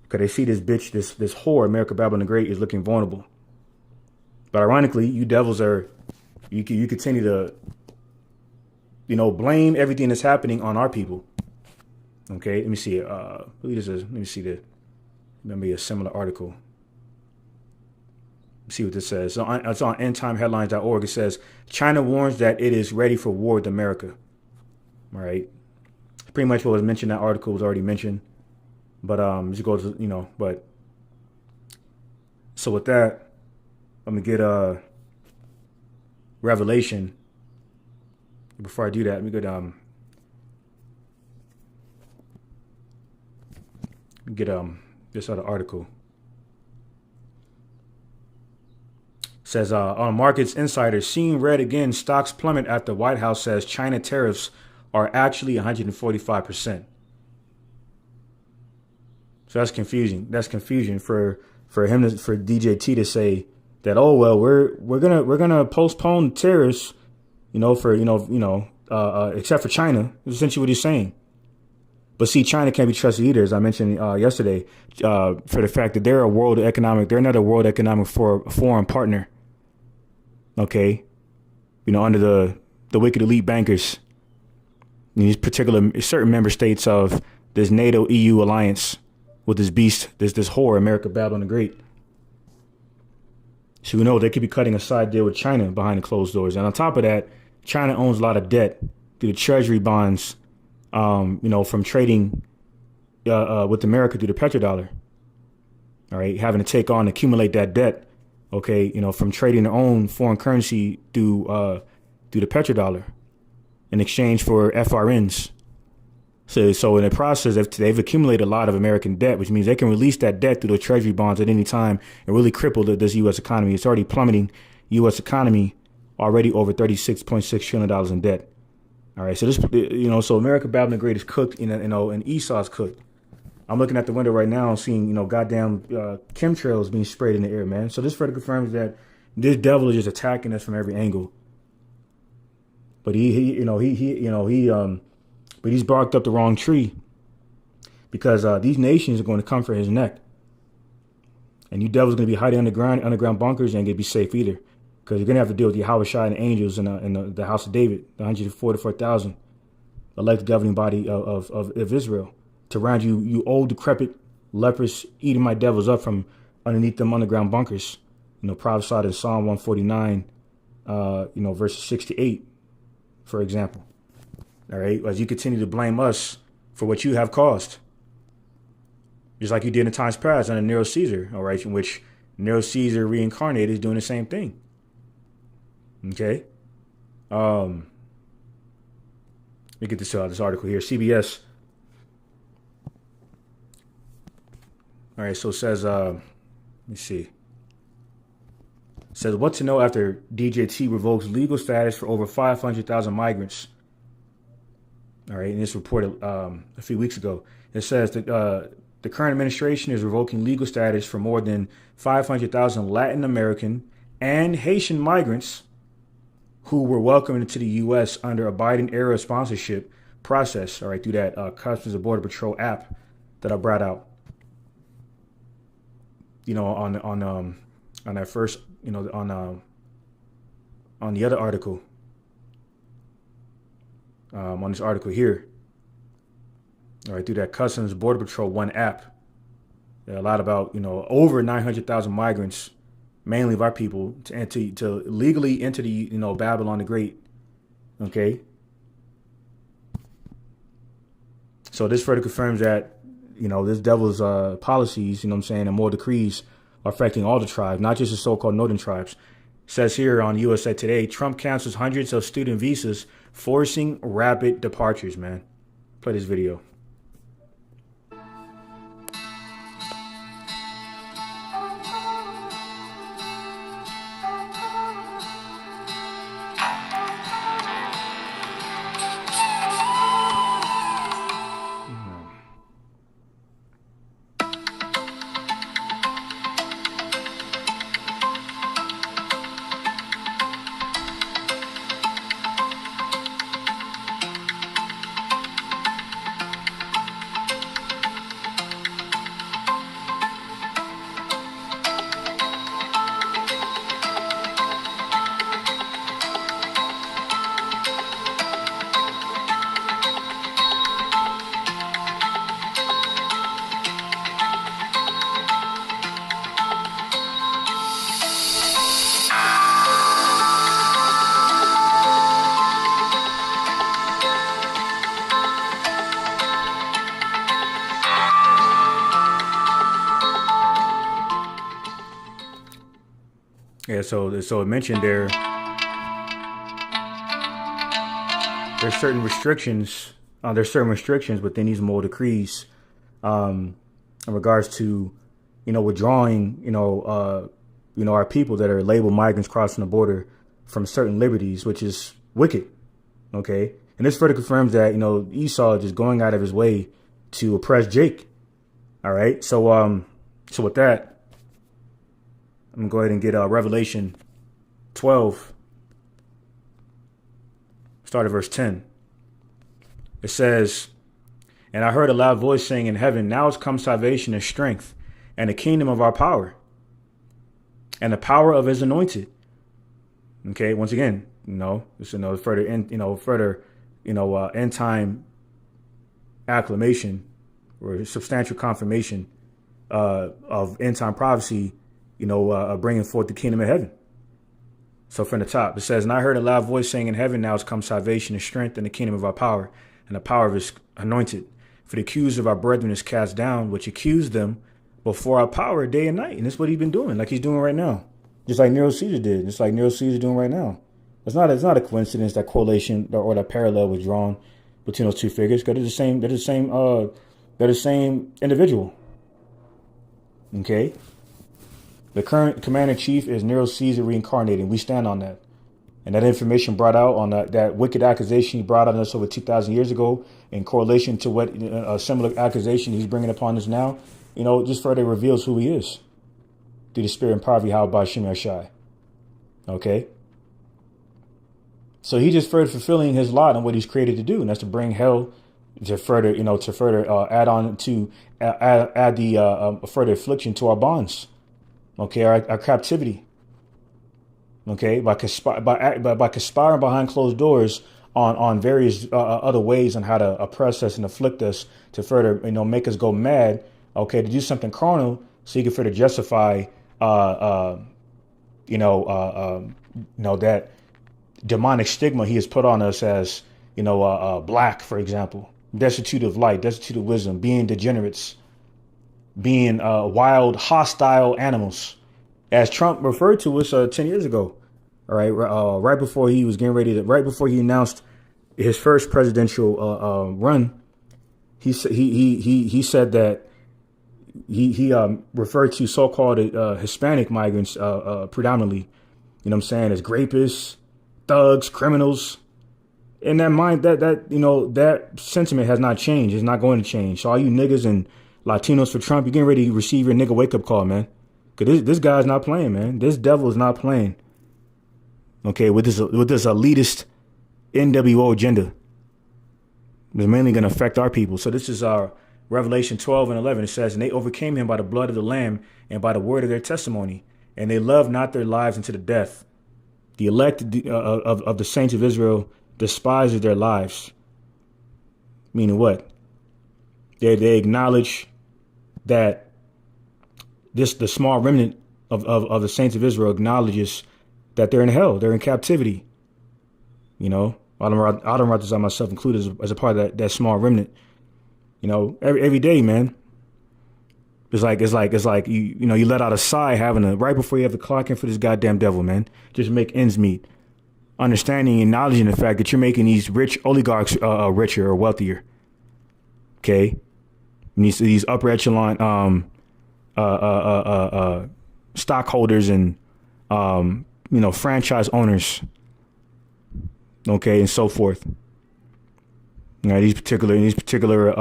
because they see this whore, America Babylon the Great, is looking vulnerable. But ironically, you devils you continue to, blame everything that's happening on our people. Okay, let me see. Let me see maybe a similar article. Let's see what this says. It's on endtimeheadlines.org. It says China warns that it is ready for war with America. All right, pretty much what was mentioned in that article was already mentioned. But just go to but so with that, I'm gonna get Revelation. Before I do that, let me get this other article. It says on markets, insiders seeing red again. Stocks plummet after White House says China tariffs are actually 145%. So that's confusing. That's confusion for DJT to say that, oh well, we're gonna postpone the tariffs, except for China. That's essentially what he's saying. But see, China can't be trusted either, as I mentioned yesterday, for the fact that they're another world economic forum partner. Okay, under the wicked elite bankers, in these particular certain member states of this NATO EU alliance with this beast, this whore, America Babylon the Great. So we know they could be cutting a side deal with China behind the closed doors. And on top of that, China owns a lot of debt through the treasury bonds, from trading with America through the petrodollar. All right, having to accumulate that debt, okay, from trading their own foreign currency through the petrodollar in exchange for FRNs. So in the process, they've accumulated a lot of American debt, which means they can release that debt through the treasury bonds at any time and really cripple this U.S. economy. It's already plummeting. U.S. economy already over $36.6 trillion in debt. All right, so so America Babylon the Great is cooked, and Esau's cooked. I'm looking at the window right now and seeing, goddamn chemtrails being sprayed in the air, man. So this further confirms that this devil is just attacking us from every angle. But but he's barked up the wrong tree, because these nations are going to come for his neck. And you devils are going to be hiding underground bunkers, and ain't going to be safe either, because you're going to have to deal with the Yahushua and the angels in the house of David, the 144,000, elect governing body of Israel, to round you old, decrepit, leprous, eating my devils up from underneath them underground bunkers. Prophesied in Psalm 149, verses 6 to 8, for example. All right, as you continue to blame us for what you have caused, just like you did in times past under Nero Caesar, all right, in which Nero Caesar reincarnated is doing the same thing. Okay, let me get this article here. CBS. All right, so it says, let me see. It says what to know after DJT revokes legal status for over 500,000 migrants. All right, and this reported a few weeks ago. It says that the current administration is revoking legal status for more than 500,000 Latin American and Haitian migrants who were welcomed into the U.S. under a Biden-era sponsorship process. All right, through that Customs and Border Patrol app that I brought out. On that first, on the other article. On this article here, all right, through that Customs Border Patrol One app, a lot about over 900,000 migrants, mainly of our people, to legally enter the Babylon the Great. Okay, so this further confirms that this devil's policies, and more decrees are affecting all the tribes, not just the so-called northern tribes. It says here on USA Today, Trump cancels hundreds of student visas, forcing rapid departures, man. Play this video. Yeah, so it mentioned there's certain restrictions. There's certain restrictions within these moral decrees, in regards to, withdrawing, our people that are labeled migrants crossing the border from certain liberties, which is wicked. Okay, and this further confirms that Esau is just going out of his way to oppress Jake. All right, so with that, I'm gonna go ahead and get Revelation 12, start at verse 10. It says, "And I heard a loud voice saying in heaven, now has come salvation and strength, and the kingdom of our power, and the power of his anointed." Okay, once again, it's further end time acclamation or substantial confirmation of end time prophecy, bringing forth the kingdom of heaven. So from the top, it says, "And I heard a loud voice saying in heaven, now has come salvation and strength and the kingdom of our power and the power of his anointed. For the accuser of our brethren is cast down, which accused them before our power day and night." And that's what he's been doing, like he's doing right now. Just like Nero Caesar did, just like Nero Caesar doing right now. It's not a coincidence that correlation or that parallel was drawn between those two figures, because they're the same individual. Okay? The current commander-in-chief is Nero Caesar reincarnated. We stand on that. And that information brought out on that wicked accusation he brought on us over 2,000 years ago, in correlation to what a similar accusation he's bringing upon us now, just further reveals who he is through the spirit and power of Yahweh Shem Yashai. Okay? So he's just further fulfilling his lot on what he's created to do, and that's to bring hell to further, add on to add the further affliction to our bonds. Okay, our captivity. Okay, by conspiring behind closed doors on various other ways on how to oppress us and afflict us to further, make us go mad. Okay, to do something carnal, so you can further justify, that demonic stigma he has put on us as, black, for example, destitute of light, destitute of wisdom, being degenerates, being wild, hostile animals, as Trump referred to us 10 years ago. All right, right before he was getting ready right before he announced his first presidential run, he said that he referred to so-called Hispanic migrants predominantly, as rapists, thugs, criminals. And that sentiment has not changed. It's not going to change. So all you niggas and Latinos for Trump, you're getting ready to receive your nigga wake up call, man. Because this guy's not playing, man. This devil is not playing. Okay, with this elitist NWO agenda. It's mainly going to affect our people. So this is our Revelation 12 and 11. It says, "And they overcame him by the blood of the Lamb and by the word of their testimony. And they loved not their lives unto the death. The elect of the saints of Israel despises their lives." Meaning what? They acknowledge that the small remnant of the saints of Israel acknowledges that they're in hell, they're in captivity. Adam Ratazar, myself included, as a part of that small remnant. Every day, man. It's like you let out a sigh right before you have to clock in for this goddamn devil, man. Just make ends meet. Understanding and acknowledging the fact that you're making these rich oligarchs richer or wealthier. Okay, and these upper echelon stockholders and franchise owners. Okay, and so forth. These particular these particular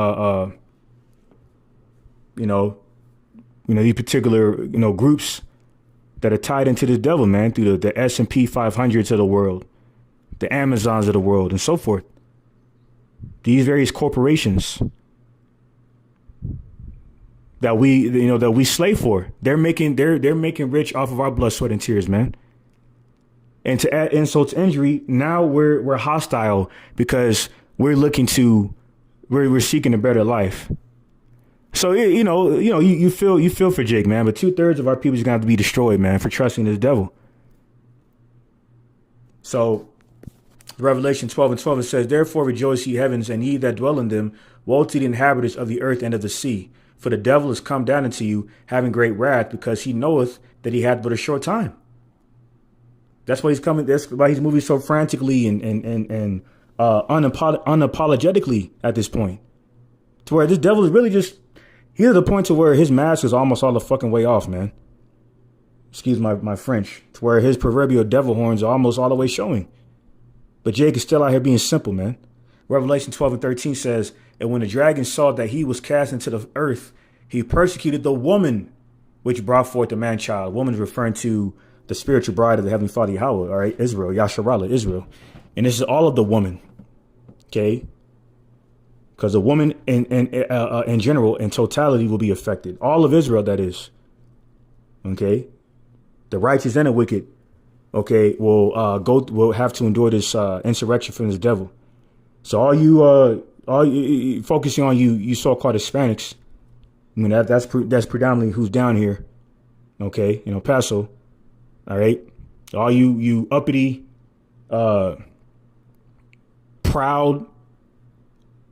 groups that are tied into this devil, man, through the S&P 500s of the world, the Amazons of the world, and so forth. These various corporations that we slave for, they're making rich off of our blood, sweat, and tears, man. And to add insult to injury, now we're hostile because we're seeking a better life. So you feel for Jake, man, but 2/3 of our people is gonna have to be destroyed, man, for trusting this devil. So Revelation 12 and 12, it says, "Therefore rejoice, ye heavens, and ye that dwell in them. Woe to the inhabitants of the earth and of the sea. For the devil is come down into you, having great wrath, because he knoweth that he hath but a short time." That's why he's coming. That's why he's moving so frantically and unapologetically at this point. To where this devil is really just, he's at the point to where his mask is almost all the fucking way off, man. Excuse my French. To where his proverbial devil horns are almost all the way showing. But Jake is still out here being simple, man. Revelation 12 and 13 says, and when the dragon saw that he was cast into the earth, he persecuted the woman which brought forth the man-child. Woman is referring to the spiritual bride of the Heavenly Father, Yahweh, all right? Israel, Yasharallah, Israel. And this is all of the woman, okay? Because the woman in general, in totality, will be affected. All of Israel, that is, okay? The righteous and the wicked, okay, will have to endure this insurrection from this devil. So all you focusing on you so-called Hispanics, I mean that's predominantly who's down here, okay, in El Paso, all right. All you uppity, proud,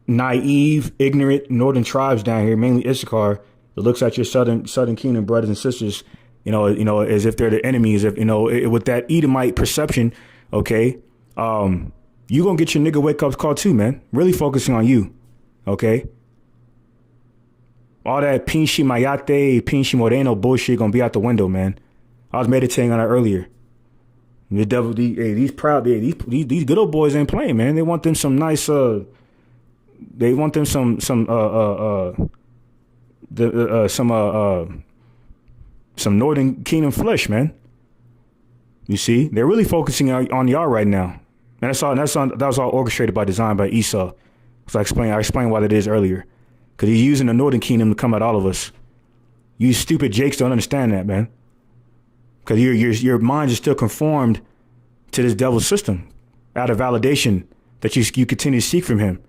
naive, ignorant northern tribes down here, mainly Issachar, that looks at your southern kingdom brothers and sisters, you know, as if they're the enemies, if with that Edomite perception, okay. You gonna get your nigga wake up call too, man. Really focusing on you, okay? All that Pinchi Mayate, Pinchi Moreno bullshit gonna be out the window, man. I was meditating on that earlier. The devil, these good old boys ain't playing, man. They want them some nice, they want them some Northern Kingdom flesh, man. You see, they're really focusing on y'all right now. And that was all orchestrated by design by Esau. So I explained why that is earlier. Because he's using the Northern Kingdom to come at all of us. You stupid Jakes don't understand that, man. Because your mind is still conformed to this devil's system out of validation that you continue to seek from him.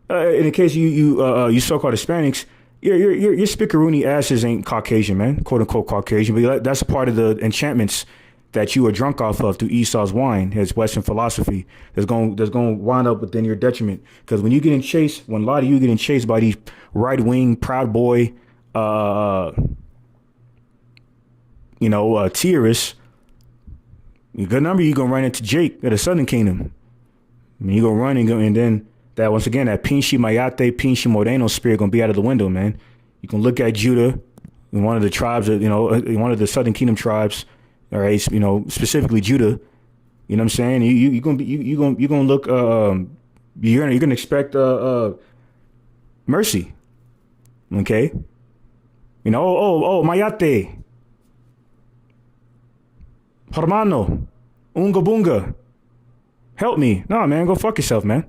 In the case you so-called Hispanics, your spickaroony asses ain't Caucasian, man, quote unquote Caucasian, but that's a part of the enchantments that you are drunk off of through Esau's wine, his Western philosophy, that's going to wind up within your detriment. Because when a lot of you getting chased by these right-wing, proud boy, terrorists, a good number you're going to run into Jake at the Southern Kingdom. I mean, you're going to run and then that, once again, that Pinchi Mayate, Pinchi Moreno spirit going to be out of the window, man. You can look at Judah, one of the tribes, one of the Southern Kingdom tribes, all right, specifically Judah. You know what I'm saying? You're gonna look. You're gonna expect mercy. Okay. Mayate, hermano, unga bunga, help me. No, man, go fuck yourself, man.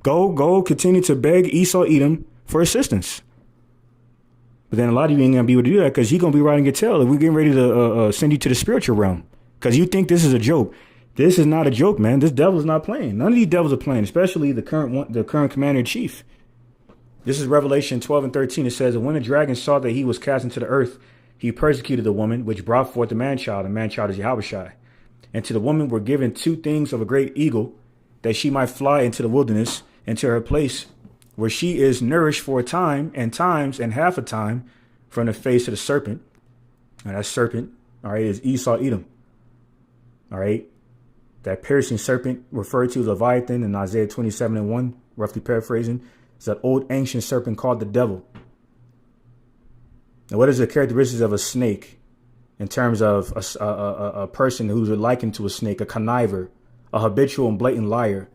Go, continue to beg Esau Edom for assistance. But then a lot of you ain't gonna be able to do that because he's gonna be riding your tail if we're getting ready to send you to the spiritual realm. Because you think this is a joke. This is not a joke, man. This devil is not playing. None of these devils are playing, especially the current commander in chief. This is Revelation 12 and 13. It says, and when the dragon saw that he was cast into the earth, he persecuted the woman which brought forth the man-child. The man-child is Yahushua. And to the woman were given two things of a great eagle, that she might fly into the wilderness, into her place, where she is nourished for a time and times and half a time from the face of the serpent. And that serpent, all right, is Esau Edom. All right. That piercing serpent referred to as Leviathan in Isaiah 27 and 1, roughly paraphrasing, is that old ancient serpent called the devil. Now, what is the characteristics of a snake in terms of a person who's likened to a snake, a conniver, a habitual and blatant liar,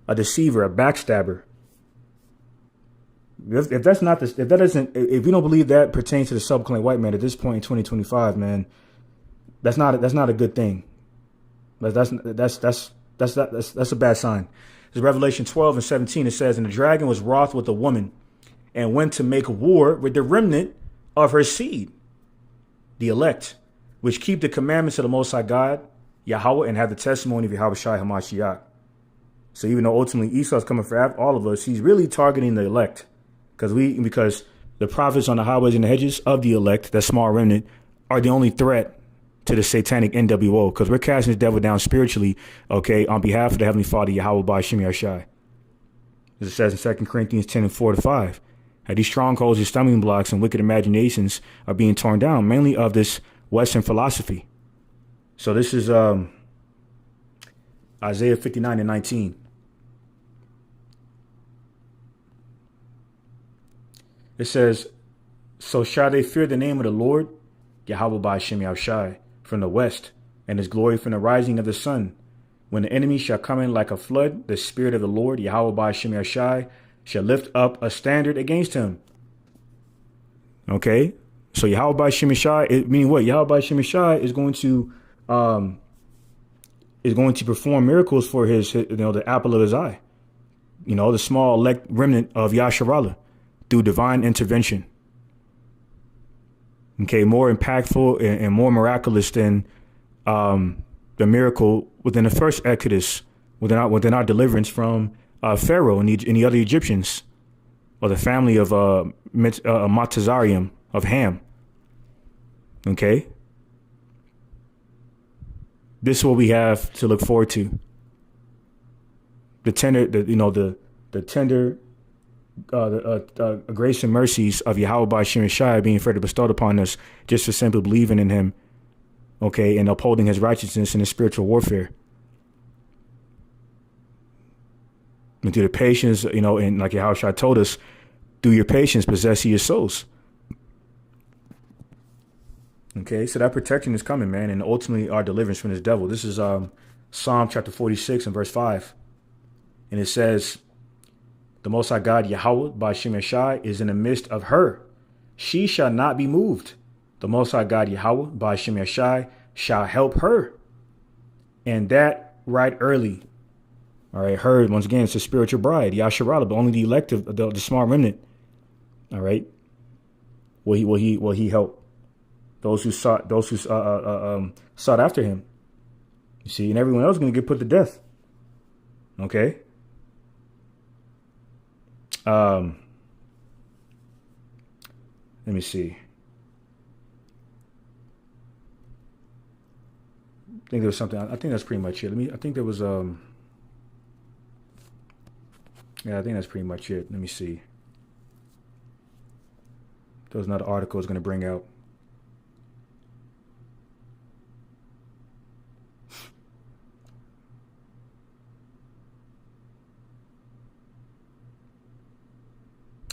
a deceiver, a backstabber? If you don't believe that pertains to the subclaim white man at this point in 2025, man, that's not a good thing. That's a bad sign. It's Revelation 12 and 17. It says, and the dragon was wroth with the woman and went to make war with the remnant of her seed, the elect, which keep the commandments of the Most High God, Yahweh, and have the testimony of Yahweh Shai Hamashiach. So even though ultimately Esau's coming for all of us, he's really targeting the elect. Because the prophets on the highways and the hedges of the elect, that small remnant, are the only threat to the satanic NWO. Because we're casting the devil down spiritually, okay, on behalf of the Heavenly Father, Yahweh Ba'Shem Yashai. As it says in 2 Corinthians 10 and 4-5. How these strongholds, these stumbling blocks, and wicked imaginations are being torn down, mainly of this Western philosophy. So this is Isaiah 59:19. It says, "So shall they fear the name of the Lord, Yahweh by Shem Yahushai, from the west, and his glory from the rising of the sun. When the enemy shall come in like a flood, the spirit of the Lord, Yahweh by Shem Yahushai, shall lift up a standard against him." Okay, so Yahweh by Shem Yahushai, it mean what? Yahweh by Shem Yahushai is going to perform miracles for his the apple of his eye, the small elect remnant of Yasharallah, through divine intervention. Okay, more impactful and more miraculous than the miracle within the first Exodus, within our deliverance from Pharaoh and the other Egyptians, or the family of Matazarium of Ham. Okay, this is what we have to look forward to. The tender grace and mercies of Yahweh by Shem Shai being further bestowed upon us just for simply believing in him, okay, and upholding his righteousness in his spiritual warfare. And through the patience, and like Yahweh Shai told us, through your patience, possess ye your souls. Okay, so that protection is coming, man, and ultimately our deliverance from this devil. This is Psalm chapter 46 and verse 5. And it says, "The Most High God, Yahweh, by Shem Shai, is in the midst of her. She shall not be moved. The Most High God, Yahweh, by Shem Shai, shall help her." And that right early. All right, her, once again, it's a spiritual bride, Yasharallah, but only the elect of the small remnant. All right. Will he help those who sought after him? You see, and everyone else is going to get put to death. Okay. Let me see. I think there was something. I think that's pretty much it. I think there was yeah, I think that's pretty much it. Let me see. There was another article I was going to bring out.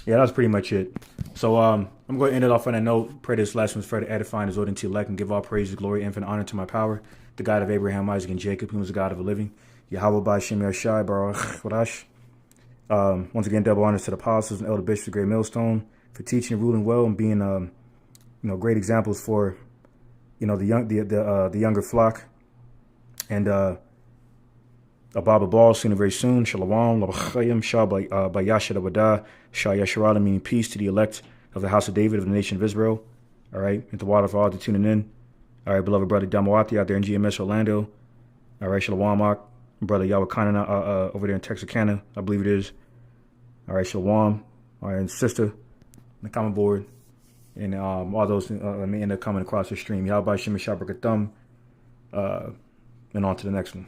Yeah, that's pretty much it. So I'm going to end it off on that note. Pray this lesson was further edifying, exhorting to elect, and give all praise, glory, infinite honor to my power, the God of Abraham, Isaac, and Jacob, who is the God of the living. Yahweh by Shem Yashai Baruch Wadash. Once again, double honors to the apostles and elder bishops of Great Millstone for teaching and ruling well and being great examples for the younger flock. And Ababa Ball, sooner very soon. Shalom, Labachayim, Shah by Yasha Wada, Shah Yasharala, meaning peace to the elect of the house of David, of the nation of Israel. All right, and the water for all to tuning in. All right, beloved brother Damawati out there in GMS Orlando. All right, Shalom, brother Yawakana over there in Texarkana, I believe it is. All right, Shalom. All right, and sister in the comment board. And all those may end up coming across the stream. Yahweh Shem Shabbat and on to the next one.